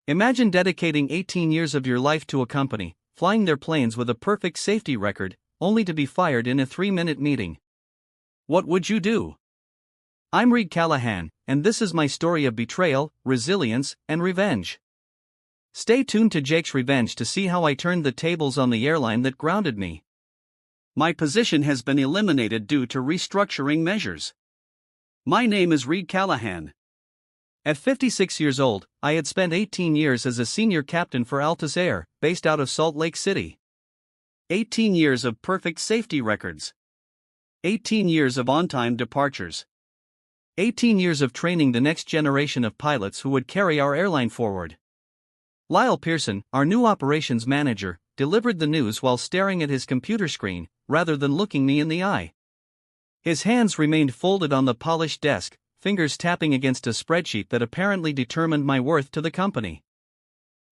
Imagine dedicating 18 years of your life to a company, flying their planes with a perfect safety record, only to be fired in a 3-minute meeting. What would you do? I'm Reed Callahan, and this is my story of betrayal, resilience, and revenge. Stay tuned to Jake's Revenge to see how I turned the tables on the airline that grounded me. My position has been eliminated due to restructuring measures. My name is Reed Callahan. At 56 years old, I had spent 18 years as a senior captain for Altus Air, based out of Salt Lake City. 18 years of perfect safety records. 18 years of on-time departures. 18 years of training the next generation of pilots who would carry our airline forward. Lyle Pearson, our new operations manager, delivered the news while staring at his computer screen, rather than looking me in the eye. His hands remained folded on the polished desk, fingers tapping against a spreadsheet that apparently determined my worth to the company.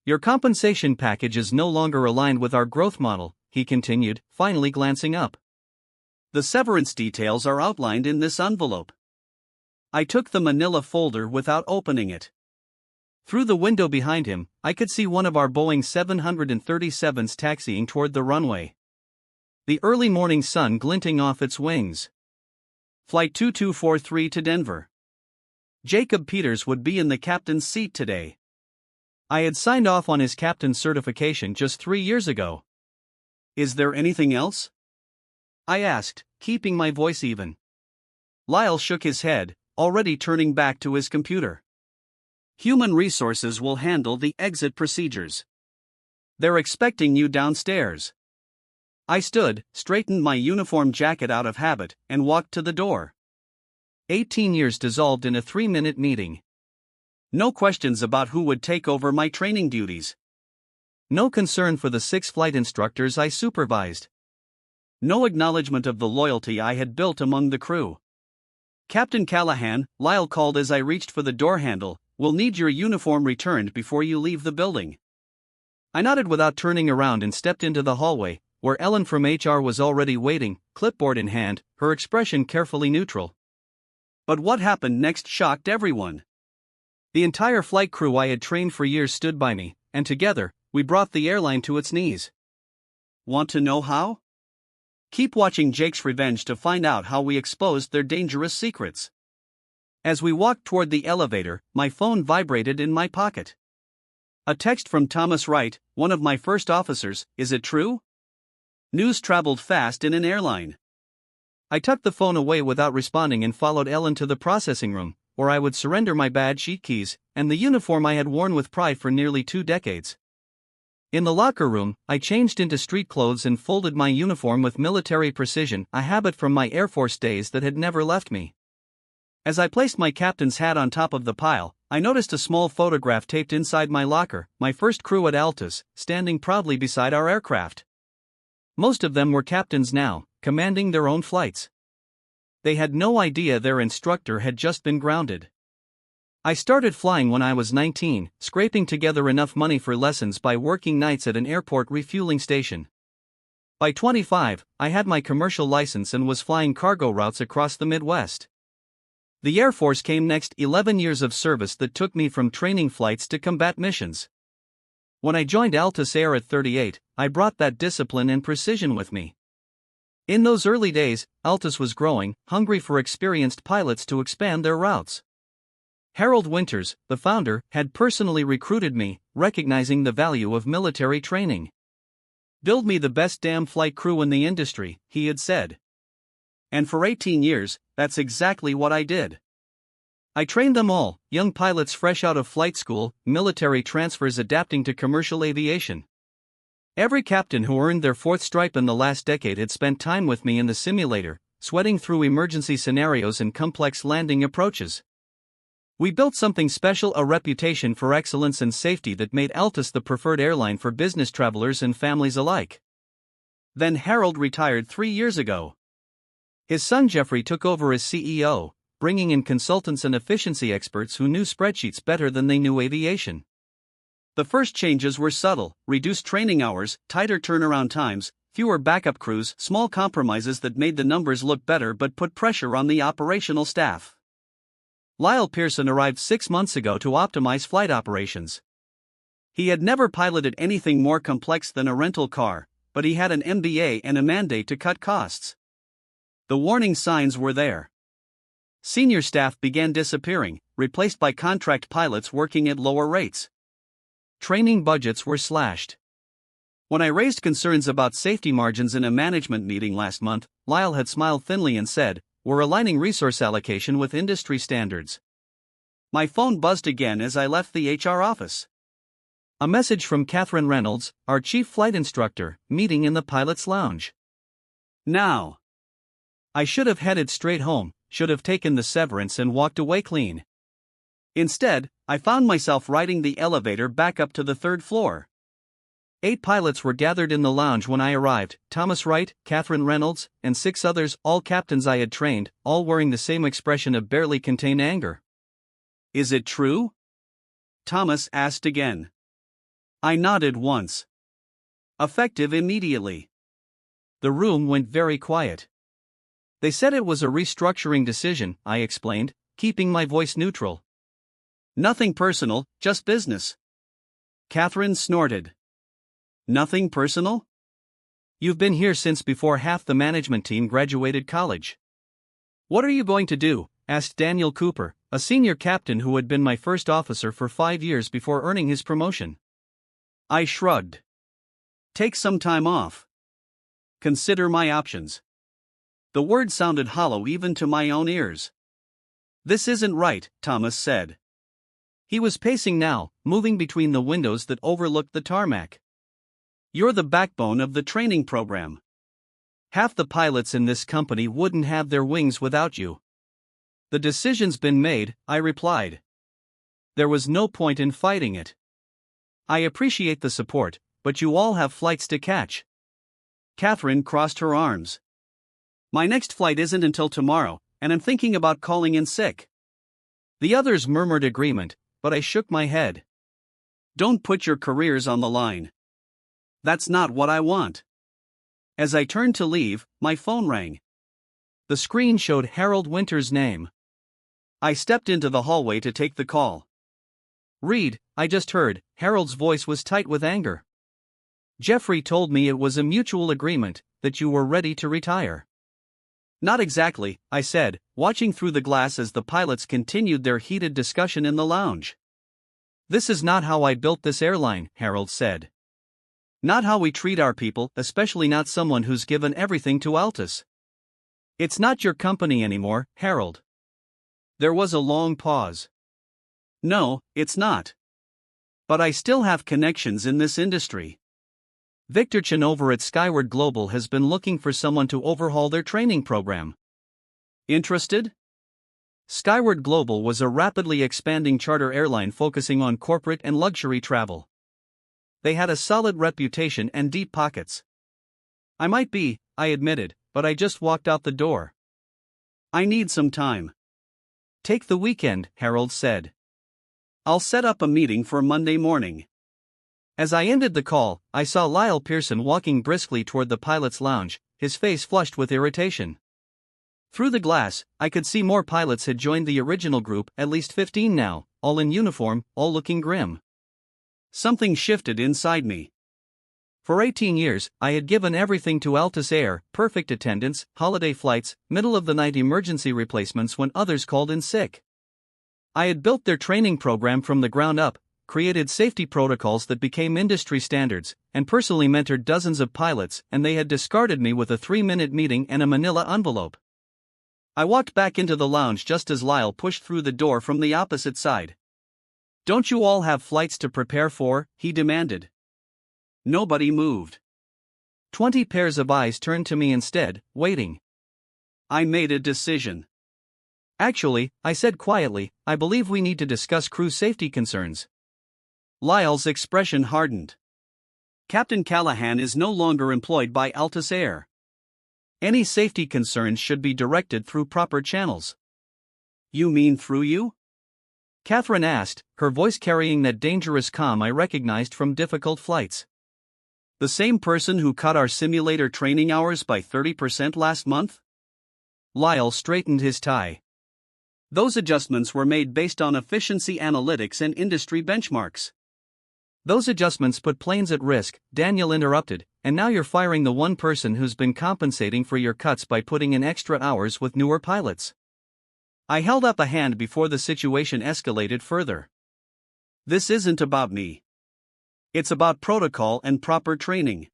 Your compensation package is no longer aligned with our growth model, he continued, finally glancing up. The severance details are outlined in this envelope. I took the manila folder without opening it. Through the window behind him, I could see one of our Boeing 737s taxiing toward the runway. The early morning sun glinting off its wings. Flight 2243 to Denver. Jacob Peters would be in the captain's seat today. I had signed off on his captain's certification just 3 years ago. Is there anything else? I asked, keeping my voice even. Lyle shook his head, already turning back to his computer. Human resources will handle the exit procedures. They're expecting you downstairs. I stood, straightened my uniform jacket out of habit, and walked to the door. 18 years dissolved in a 3-minute meeting. No questions about who would take over my training duties. No concern for the 6 flight instructors I supervised. No acknowledgement of the loyalty I had built among the crew. Captain Callahan, Lyle called as I reached for the door handle, "We'll need your uniform returned before you leave the building." I nodded without turning around and stepped into the hallway, where Ellen from HR was already waiting, clipboard in hand, her expression carefully neutral. But what happened next shocked everyone. The entire flight crew I had trained for years stood by me, and together, we brought the airline to its knees. Want to know how? Keep watching Jake's Revenge to find out how we exposed their dangerous secrets. As we walked toward the elevator, my phone vibrated in my pocket. A text from Thomas Wright, one of my first officers. Is it true? News traveled fast in an airline. I tucked the phone away without responding and followed Ellen to the processing room, where I would surrender my badge, sheet keys, and the uniform I had worn with pride for nearly 2 decades. In the locker room, I changed into street clothes and folded my uniform with military precision, a habit from my Air Force days that had never left me. As I placed my captain's hat on top of the pile, I noticed a small photograph taped inside my locker, my first crew at Altus, standing proudly beside our aircraft. Most of them were captains now, commanding their own flights. They had no idea their instructor had just been grounded. I started flying when I was 19, scraping together enough money for lessons by working nights at an airport refueling station. By 25, I had my commercial license and was flying cargo routes across the Midwest. The Air Force came next, 11 years of service that took me from training flights to combat missions. When I joined Altus Air at 38, I brought that discipline and precision with me. In those early days, Altus was growing, hungry for experienced pilots to expand their routes. Harold Winters, the founder, had personally recruited me, recognizing the value of military training. "Build me the best damn flight crew in the industry," he had said. And for 18 years, that's exactly what I did. I trained them all, young pilots fresh out of flight school, military transfers adapting to commercial aviation. Every captain who earned their 4th stripe in the last decade had spent time with me in the simulator, sweating through emergency scenarios and complex landing approaches. We built something special, a reputation for excellence and safety that made Altus the preferred airline for business travelers and families alike. Then Harold retired 3 years ago. His son Jeffrey took over as CEO, bringing in consultants and efficiency experts who knew spreadsheets better than they knew aviation. The first changes were subtle: reduced training hours, tighter turnaround times, fewer backup crews, small compromises that made the numbers look better but put pressure on the operational staff. Lyle Pearson arrived 6 months ago to optimize flight operations. He had never piloted anything more complex than a rental car, but he had an MBA and a mandate to cut costs. The warning signs were there. Senior staff began disappearing, replaced by contract pilots working at lower rates. Training budgets were slashed. When I raised concerns about safety margins in a management meeting last month, Lyle had smiled thinly and said, "We're aligning resource allocation with industry standards." My phone buzzed again as I left the HR office. A message from Catherine Reynolds, our chief flight instructor, meeting in the pilot's lounge. Now. I should have headed straight home, should have taken the severance and walked away clean. Instead, I found myself riding the elevator back up to the third floor. 8 pilots were gathered in the lounge when I arrived: Thomas Wright, Catherine Reynolds, and 6 others, all captains I had trained, all wearing the same expression of barely contained anger. "Is it true?" Thomas asked again. I nodded once. Effective immediately. The room went very quiet. They said it was a restructuring decision, I explained, keeping my voice neutral. Nothing personal, just business. Catherine snorted. Nothing personal? You've been here since before half the management team graduated college. What are you going to do? Asked Daniel Cooper, a senior captain who had been my first officer for 5 years before earning his promotion. I shrugged. Take some time off. Consider my options. The word sounded hollow even to my own ears. This isn't right, Thomas said. He was pacing now, moving between the windows that overlooked the tarmac. You're the backbone of the training program. Half the pilots in this company wouldn't have their wings without you. The decision's been made, I replied. There was no point in fighting it. I appreciate the support, but you all have flights to catch. Catherine crossed her arms. My next flight isn't until tomorrow, and I'm thinking about calling in sick. The others murmured agreement, but I shook my head. Don't put your careers on the line. That's not what I want. As I turned to leave, my phone rang. The screen showed Harold Winter's name. I stepped into the hallway to take the call. Reed, I just heard. Harold's voice was tight with anger. Jeffrey told me it was a mutual agreement, that you were ready to retire. Not exactly, I said, watching through the glass as the pilots continued their heated discussion in the lounge. This is not how I built this airline, Harold said. Not how we treat our people, especially not someone who's given everything to Altus. It's not your company anymore, Harold. There was a long pause. No, it's not. But I still have connections in this industry. Victor Chen over at Skyward Global has been looking for someone to overhaul their training program. Interested? Skyward Global was a rapidly expanding charter airline focusing on corporate and luxury travel. They had a solid reputation and deep pockets. I might be, I admitted, but I just walked out the door. I need some time. Take the weekend, Harold said. I'll set up a meeting for Monday morning. As I ended the call, I saw Lyle Pearson walking briskly toward the pilot's lounge, his face flushed with irritation. Through the glass, I could see more pilots had joined the original group, at least 15 now, all in uniform, all looking grim. Something shifted inside me. For 18 years, I had given everything to Altus Air: perfect attendance, holiday flights, middle-of-the-night emergency replacements when others called in sick. I had built their training program from the ground up, created safety protocols that became industry standards, and personally mentored dozens of pilots, and they had discarded me with a 3-minute meeting and a manila envelope. I walked back into the lounge just as Lyle pushed through the door from the opposite side. Don't you all have flights to prepare for? He demanded. Nobody moved. 20 pairs of eyes turned to me instead, waiting. I made a decision. Actually, I said quietly, I believe we need to discuss crew safety concerns. Lyle's expression hardened. Captain Callahan is no longer employed by Altus Air. Any safety concerns should be directed through proper channels. You mean through you? Catherine asked, her voice carrying that dangerous calm I recognized from difficult flights. The same person who cut our simulator training hours by 30% last month? Lyle straightened his tie. Those adjustments were made based on efficiency analytics and industry benchmarks. Those adjustments put planes at risk, Daniel interrupted, and now you're firing the one person who's been compensating for your cuts by putting in extra hours with newer pilots. I held up a hand before the situation escalated further. This isn't about me. It's about protocol and proper training.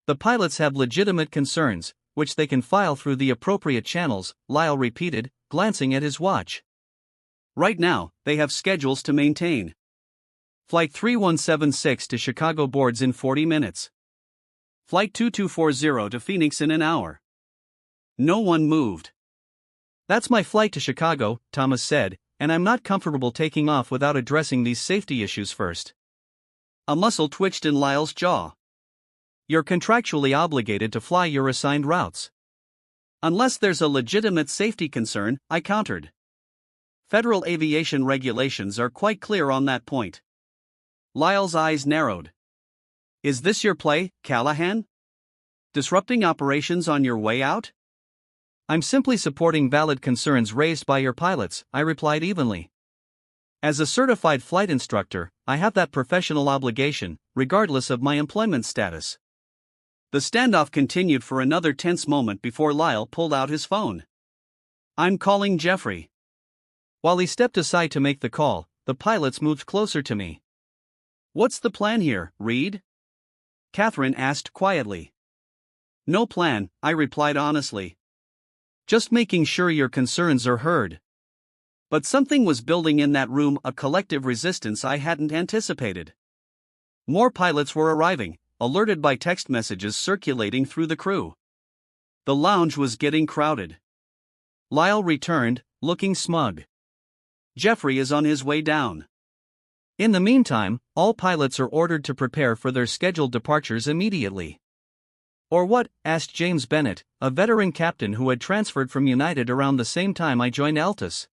The pilots have legitimate concerns, which they can file through the appropriate channels, Lyle repeated, glancing at his watch. Right now, they have schedules to maintain. Flight 3176 to Chicago boards in 40 minutes. Flight 2240 to Phoenix in an hour. No one moved. That's my flight to Chicago, Thomas said, and I'm not comfortable taking off without addressing these safety issues first. A muscle twitched in Lyle's jaw. You're contractually obligated to fly your assigned routes. Unless there's a legitimate safety concern, I countered. Federal aviation regulations are quite clear on that point. Lyle's eyes narrowed. Is this your play, Callahan? Disrupting operations on your way out? I'm simply supporting valid concerns raised by your pilots, I replied evenly. As a certified flight instructor, I have that professional obligation, regardless of my employment status. The standoff continued for another tense moment before Lyle pulled out his phone. I'm calling Jeffrey. While he stepped aside to make the call, the pilots moved closer to me. What's the plan here, Reed? Catherine asked quietly. No plan, I replied honestly. Just making sure your concerns are heard. But something was building in that room, a collective resistance I hadn't anticipated. More pilots were arriving, alerted by text messages circulating through the crew. The lounge was getting crowded. Lyle returned, looking smug. Jeffrey is on his way down. In the meantime, all pilots are ordered to prepare for their scheduled departures immediately. Or what? Asked James Bennett, a veteran captain who had transferred from United around the same time I joined Altus.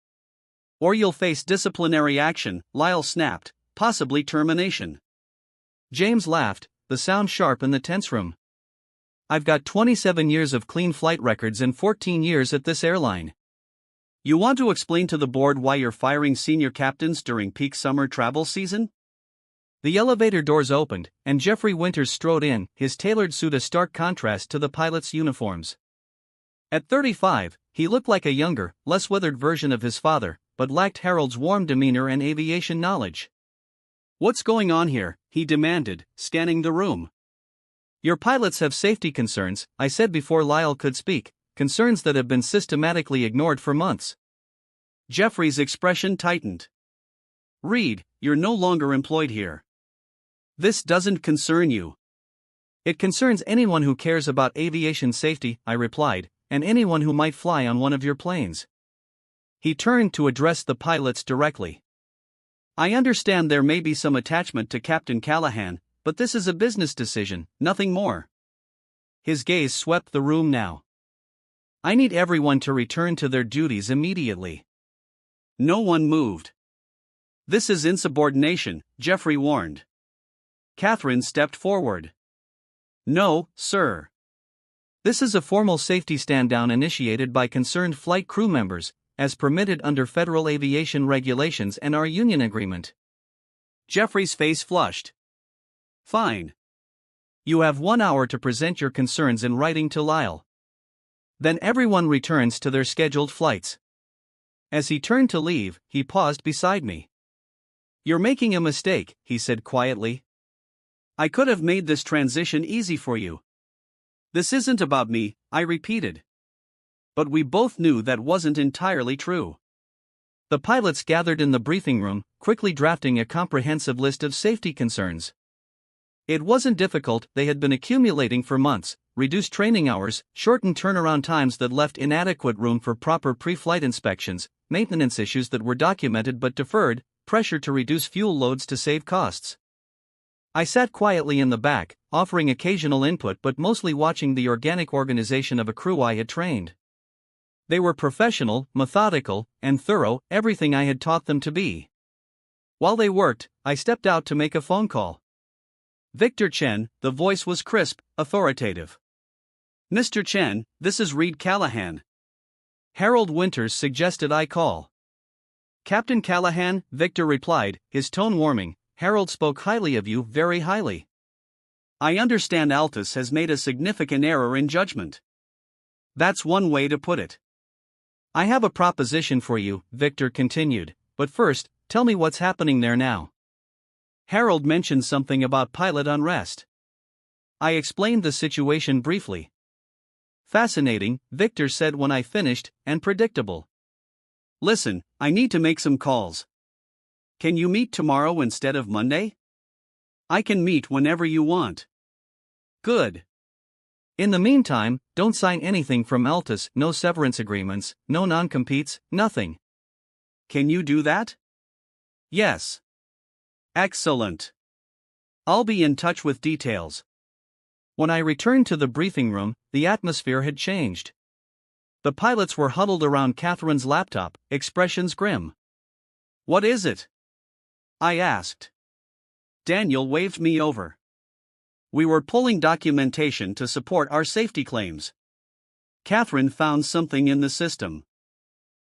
Or you'll face disciplinary action, Lyle snapped, possibly termination. James laughed, the sound sharp in the tense room. I've got 27 years of clean flight records and 14 years at this airline. You want to explain to the board why you're firing senior captains during peak summer travel season? The elevator doors opened, and Jeffrey Winters strode in, his tailored suit a stark contrast to the pilots' uniforms. At 35, he looked like a younger, less withered version of his father, but lacked Harold's warm demeanor and aviation knowledge. What's going on here? He demanded, scanning the room. Your pilots have safety concerns, I said before Lyle could speak, concerns that have been systematically ignored for months. Jeffrey's expression tightened. Reed, you're no longer employed here. This doesn't concern you. It concerns anyone who cares about aviation safety, I replied, and anyone who might fly on one of your planes. He turned to address the pilots directly. I understand there may be some attachment to Captain Callahan, but this is a business decision, nothing more. His gaze swept the room now. I need everyone to return to their duties immediately. No one moved. This is insubordination, Jeffrey warned. Catherine stepped forward. No, sir. This is a formal safety stand-down initiated by concerned flight crew members, as permitted under federal aviation regulations and our union agreement. Jeffrey's face flushed. Fine. You have 1 hour to present your concerns in writing to Lyle. Then everyone returns to their scheduled flights. As he turned to leave, he paused beside me. You're making a mistake, he said quietly. I could have made this transition easy for you. This isn't about me, I repeated. But we both knew that wasn't entirely true. The pilots gathered in the briefing room, quickly drafting a comprehensive list of safety concerns. It wasn't difficult, they had been accumulating for months: reduced training hours, shortened turnaround times that left inadequate room for proper pre-flight inspections, maintenance issues that were documented but deferred, pressure to reduce fuel loads to save costs. I sat quietly in the back, offering occasional input but mostly watching the organic organization of a crew I had trained. They were professional, methodical, and thorough, everything I had taught them to be. While they worked, I stepped out to make a phone call. Victor Chen, the voice was crisp, authoritative. Mr. Chen, this is Reed Callahan. Harold Winters suggested I call. Captain Callahan, Victor replied, his tone warming. Harold spoke highly of you, very highly. I understand Altus has made a significant error in judgment. That's one way to put it. I have a proposition for you, Victor continued, but first, tell me what's happening there now. Harold mentioned something about pilot unrest. I explained the situation briefly. Fascinating, Victor said when I finished, and predictable. Listen, I need to make some calls. Can you meet tomorrow instead of Monday? I can meet whenever you want. Good. In the meantime, don't sign anything from Altus, no severance agreements, no non-competes, nothing. Can you do that? Yes. Excellent. I'll be in touch with details. When I returned to the briefing room, the atmosphere had changed. The pilots were huddled around Catherine's laptop, expressions grim. What is it? I asked. Daniel waved me over. We were pulling documentation to support our safety claims. Catherine found something in the system.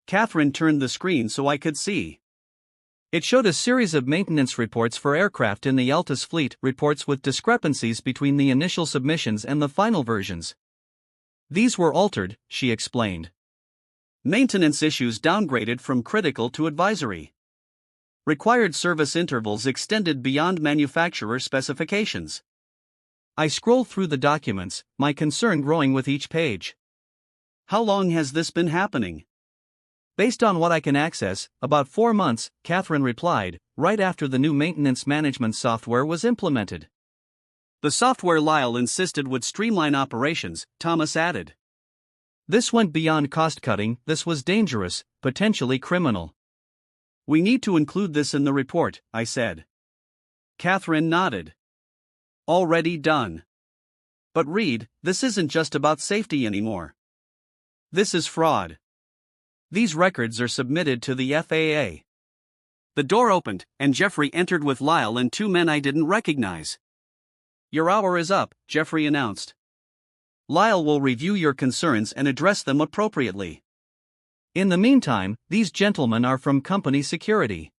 Catherine turned the screen so I could see. It showed a series of maintenance reports for aircraft in the Altus fleet, reports with discrepancies between the initial submissions and the final versions. These were altered, she explained. Maintenance issues downgraded from critical to advisory. Required service intervals extended beyond manufacturer specifications. I scrolled through the documents, my concern growing with each page. How long has this been happening? Based on what I can access, about 4 months, Catherine replied, right after the new maintenance management software was implemented. The software Lyle insisted would streamline operations, Thomas added. This went beyond cost-cutting, this was dangerous, potentially criminal. We need to include this in the report, I said. Catherine nodded. Already done. But Reed, this isn't just about safety anymore. This is fraud. These records are submitted to the FAA. The door opened, and Jeffrey entered with Lyle and 2 men I didn't recognize. Your hour is up, Jeffrey announced. Lyle will review your concerns and address them appropriately. In the meantime, these gentlemen are from company security.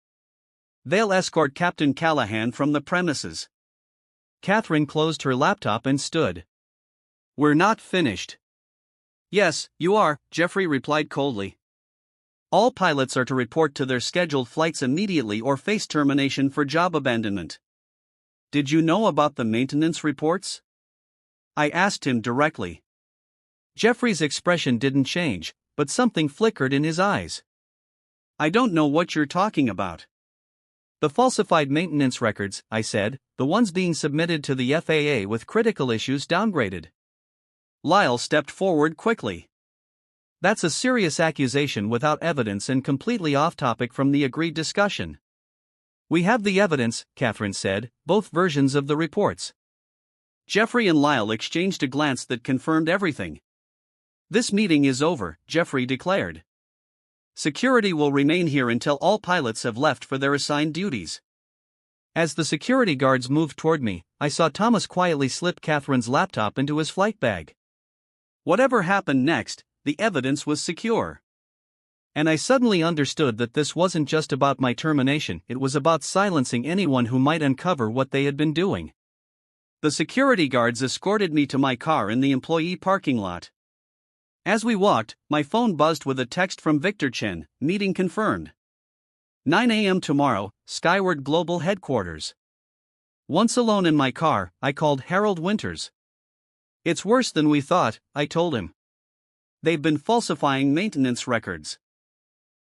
They'll escort Captain Callahan from the premises. Catherine closed her laptop and stood. We're not finished. Yes, you are, Jeffrey replied coldly. All pilots are to report to their scheduled flights immediately or face termination for job abandonment. Did you know about the maintenance reports? I asked him directly. Jeffrey's expression didn't change, but something flickered in his eyes. I don't know what you're talking about. The falsified maintenance records, I said, the ones being submitted to the FAA with critical issues downgraded. Lyle stepped forward quickly. That's a serious accusation without evidence and completely off-topic from the agreed discussion. We have the evidence, Catherine said, both versions of the reports. Jeffrey and Lyle exchanged a glance that confirmed everything. This meeting is over, Jeffrey declared. Security will remain here until all pilots have left for their assigned duties. As the security guards moved toward me, I saw Thomas quietly slip Catherine's laptop into his flight bag. Whatever happened next, the evidence was secure. And I suddenly understood that this wasn't just about my termination, it was about silencing anyone who might uncover what they had been doing. The security guards escorted me to my car in the employee parking lot. As we walked, my phone buzzed with a text from Victor Chen, meeting confirmed. 9 a.m. tomorrow, Skyward Global headquarters. Once alone in my car, I called Harold Winters. It's worse than we thought, I told him. They've been falsifying maintenance records.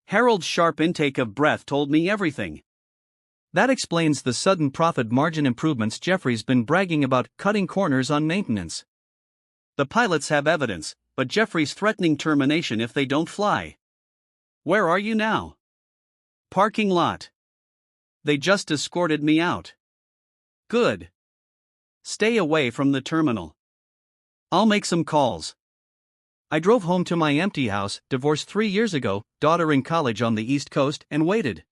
Harold's sharp intake of breath told me everything. That explains the sudden profit margin improvements Jeffrey's been bragging about, cutting corners on maintenance. The pilots have evidence, but Jeffrey's threatening termination if they don't fly. Where are you now? Parking lot. They just escorted me out. Good. Stay away from the terminal. I'll make some calls. I drove home to my empty house, divorced 3 years ago, daughter in college on the East Coast, and waited.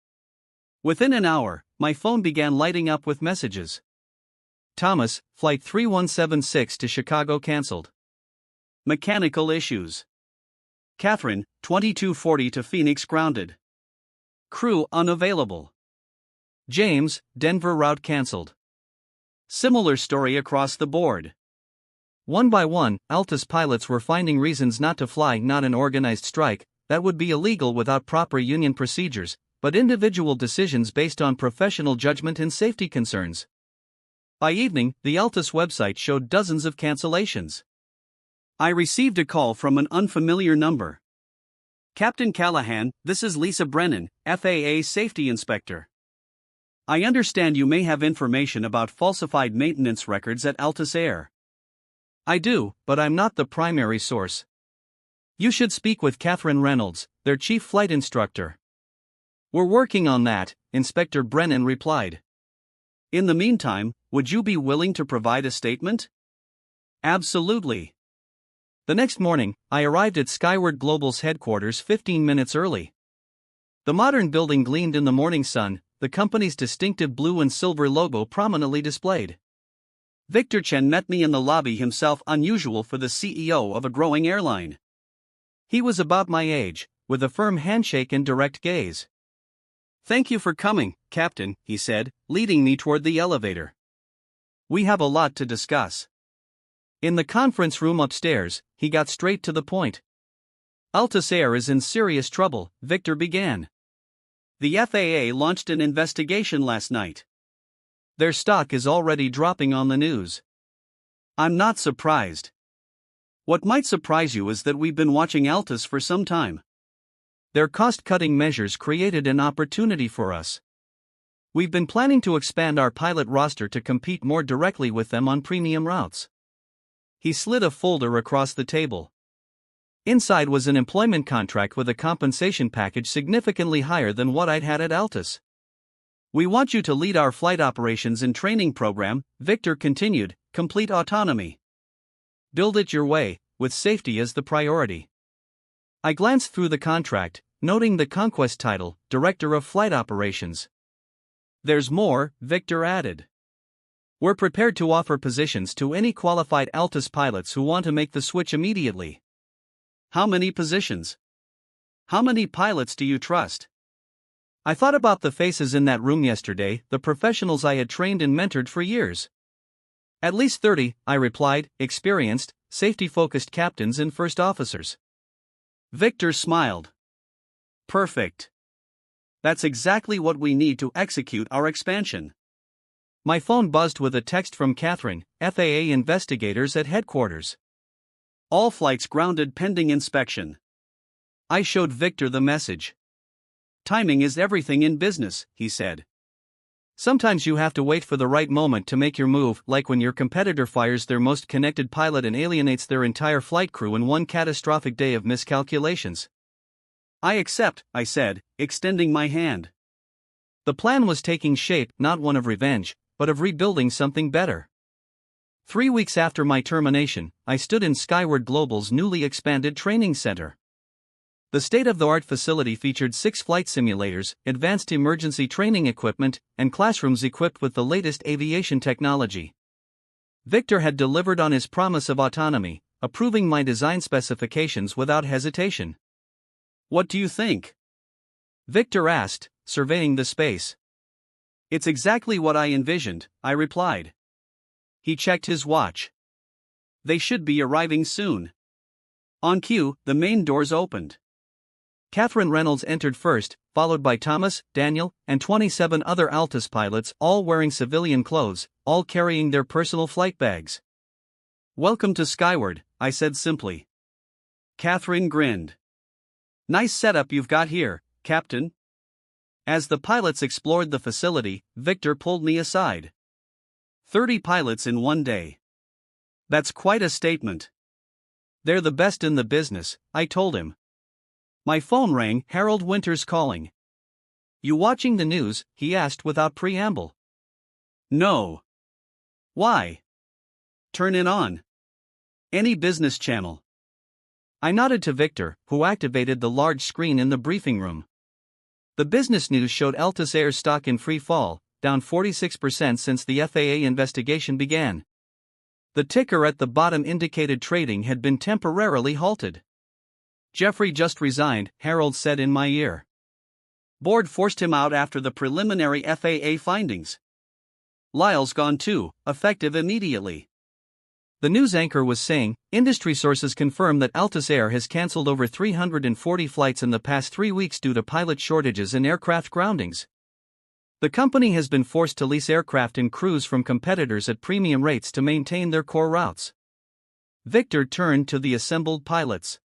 Within an hour, my phone began lighting up with messages. Thomas, Flight 3176 to Chicago cancelled. Mechanical issues. Catherine, 2240 to Phoenix grounded. Crew unavailable. James, Denver route cancelled. Similar story across the board. One by one, Altus pilots were finding reasons not to fly. Not an organized strike, that would be illegal without proper union procedures, but individual decisions based on professional judgment and safety concerns. By evening, the Altus website showed dozens of cancellations. I received a call from an unfamiliar number. Captain Callahan, this is Lisa Brennan, FAA Safety Inspector. I understand you may have information about falsified maintenance records at Altus Air. I do, but I'm not the primary source. You should speak with Catherine Reynolds, their chief flight instructor. We're working on that, Inspector Brennan replied. In the meantime, would you be willing to provide a statement? Absolutely. The next morning, I arrived at Skyward Global's headquarters 15 minutes early. The modern building gleamed in the morning sun, the company's distinctive blue and silver logo prominently displayed. Victor Chen met me in the lobby, himself unusual for the CEO of a growing airline. He was about my age, with a firm handshake and direct gaze. Thank you for coming, Captain, he said, leading me toward the elevator. We have a lot to discuss. In the conference room upstairs, he got straight to the point. Altus Air is in serious trouble, Victor began. The FAA launched an investigation last night. Their stock is already dropping on the news. I'm not surprised. What might surprise you is that we've been watching Altus for some time. Their cost-cutting measures created an opportunity for us. We've been planning to expand our pilot roster to compete more directly with them on premium routes. He slid a folder across the table. Inside was an employment contract with a compensation package significantly higher than what I'd had at Altus. We want you to lead our flight operations and training program, Victor continued, complete autonomy. Build it your way, with safety as the priority. I glanced through the contract, noting the conquest title, Director of Flight Operations. There's more, Victor added. We're prepared to offer positions to any qualified Altus pilots who want to make the switch immediately. How many positions? How many pilots do you trust? I thought about the faces in that room yesterday, the professionals I had trained and mentored for years. At least 30, I replied, experienced, safety-focused captains and first officers. Victor smiled. Perfect. That's exactly what we need to execute our expansion. My phone buzzed with a text from Catherine, FAA investigators at headquarters. All flights grounded pending inspection. I showed Victor the message. Timing is everything in business, he said. Sometimes you have to wait for the right moment to make your move, like when your competitor fires their most connected pilot and alienates their entire flight crew in one catastrophic day of miscalculations. I accept, I said, extending my hand. The plan was taking shape, not one of revenge, but of rebuilding something better. 3 weeks after my termination, I stood in Skyward Global's newly expanded training center. The state-of-the-art facility featured 6 flight simulators, advanced emergency training equipment, and classrooms equipped with the latest aviation technology. Victor had delivered on his promise of autonomy, approving my design specifications without hesitation. What do you think? Victor asked, surveying the space. It's exactly what I envisioned, I replied. He checked his watch. They should be arriving soon. On cue, the main doors opened. Catherine Reynolds entered first, followed by Thomas, Daniel, and 27 other Altus pilots, all wearing civilian clothes, all carrying their personal flight bags. Welcome to Skyward, I said simply. Catherine grinned. Nice setup you've got here, Captain. As the pilots explored the facility, Victor pulled me aside. 30 pilots in one day. That's quite a statement. They're the best in the business, I told him. My phone rang, Harold Winters calling. You watching the news? He asked without preamble. No. Why? Turn it on. Any business channel. I nodded to Victor, who activated the large screen in the briefing room. The business news showed Altus Air's stock in free fall, down 46% since the FAA investigation began. The ticker at the bottom indicated trading had been temporarily halted. Jeffrey just resigned, Harold said in my ear. Board forced him out after the preliminary FAA findings. Lyle's gone too, effective immediately. The news anchor was saying, industry sources confirm that Altus Air has cancelled over 340 flights in the past 3 weeks due to pilot shortages and aircraft groundings. The company has been forced to lease aircraft and crews from competitors at premium rates to maintain their core routes. Victor turned to the assembled pilots.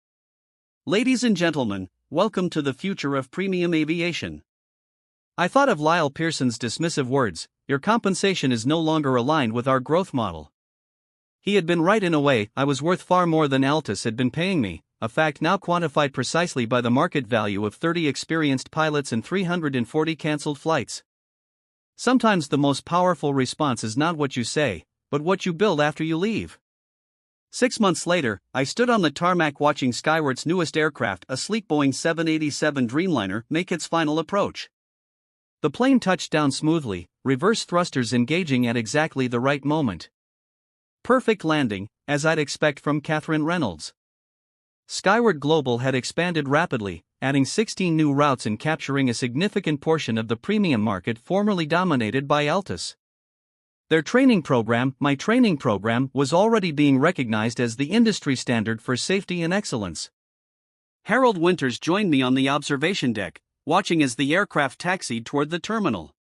Ladies and gentlemen, welcome to the future of premium aviation. I thought of Lyle Pearson's dismissive words, your compensation is no longer aligned with our growth model. He had been right in a way, I was worth far more than Altus had been paying me, a fact now quantified precisely by the market value of 30 experienced pilots and 340 cancelled flights. Sometimes the most powerful response is not what you say, but what you build after you leave. 6 months later, I stood on the tarmac watching Skyward's newest aircraft, a sleek Boeing 787 Dreamliner, make its final approach. The plane touched down smoothly, reverse thrusters engaging at exactly the right moment. Perfect landing, as I'd expect from Catherine Reynolds. Skyward Global had expanded rapidly, adding 16 new routes and capturing a significant portion of the premium market formerly dominated by Altus. Their training program, my training program, was already being recognized as the industry standard for safety and excellence. Harold Winters joined me on the observation deck, watching as the aircraft taxied toward the terminal.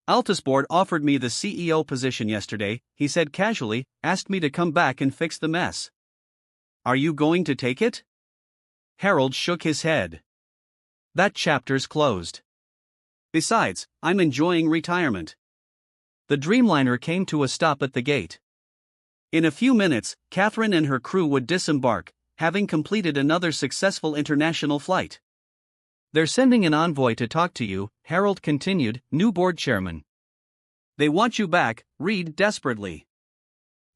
Altus board offered me the CEO position yesterday, he said casually, asked me to come back and fix the mess. Are you going to take it? Harold shook his head. That chapter's closed. Besides, I'm enjoying retirement. The Dreamliner came to a stop at the gate. In a few minutes, Catherine and her crew would disembark, having completed another successful international flight. They're sending an envoy to talk to you, Harold continued, new board chairman. They want you back, Reed desperately.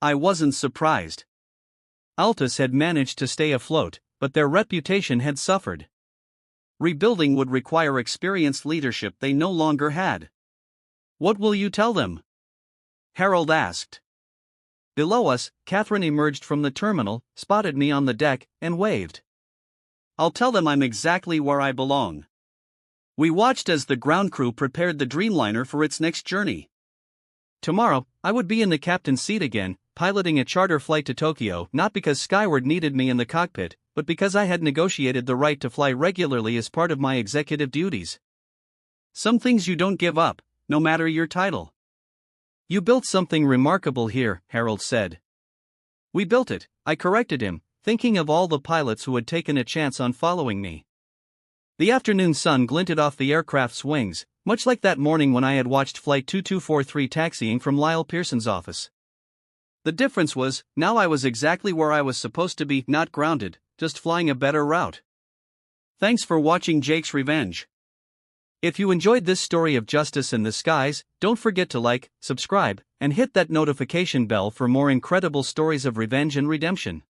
I wasn't surprised. Altus had managed to stay afloat, but their reputation had suffered. Rebuilding would require experienced leadership they no longer had. What will you tell them? Harold asked. Below us, Catherine emerged from the terminal, spotted me on the deck, and waved. I'll tell them I'm exactly where I belong. We watched as the ground crew prepared the Dreamliner for its next journey. Tomorrow, I would be in the captain's seat again, piloting a charter flight to Tokyo, not because Skyward needed me in the cockpit, but because I had negotiated the right to fly regularly as part of my executive duties. Some things you don't give up, no matter your title. You built something remarkable here, Harold said. We built it, I corrected him, thinking of all the pilots who had taken a chance on following me. The afternoon sun glinted off the aircraft's wings, much like that morning when I had watched Flight 2243 taxiing from Lyle Pearson's office. The difference was, now I was exactly where I was supposed to be, not grounded, just flying a better route. Thanks for watching Jake's Revenge. If you enjoyed this story of justice in the skies, don't forget to like, subscribe, and hit that notification bell for more incredible stories of revenge and redemption.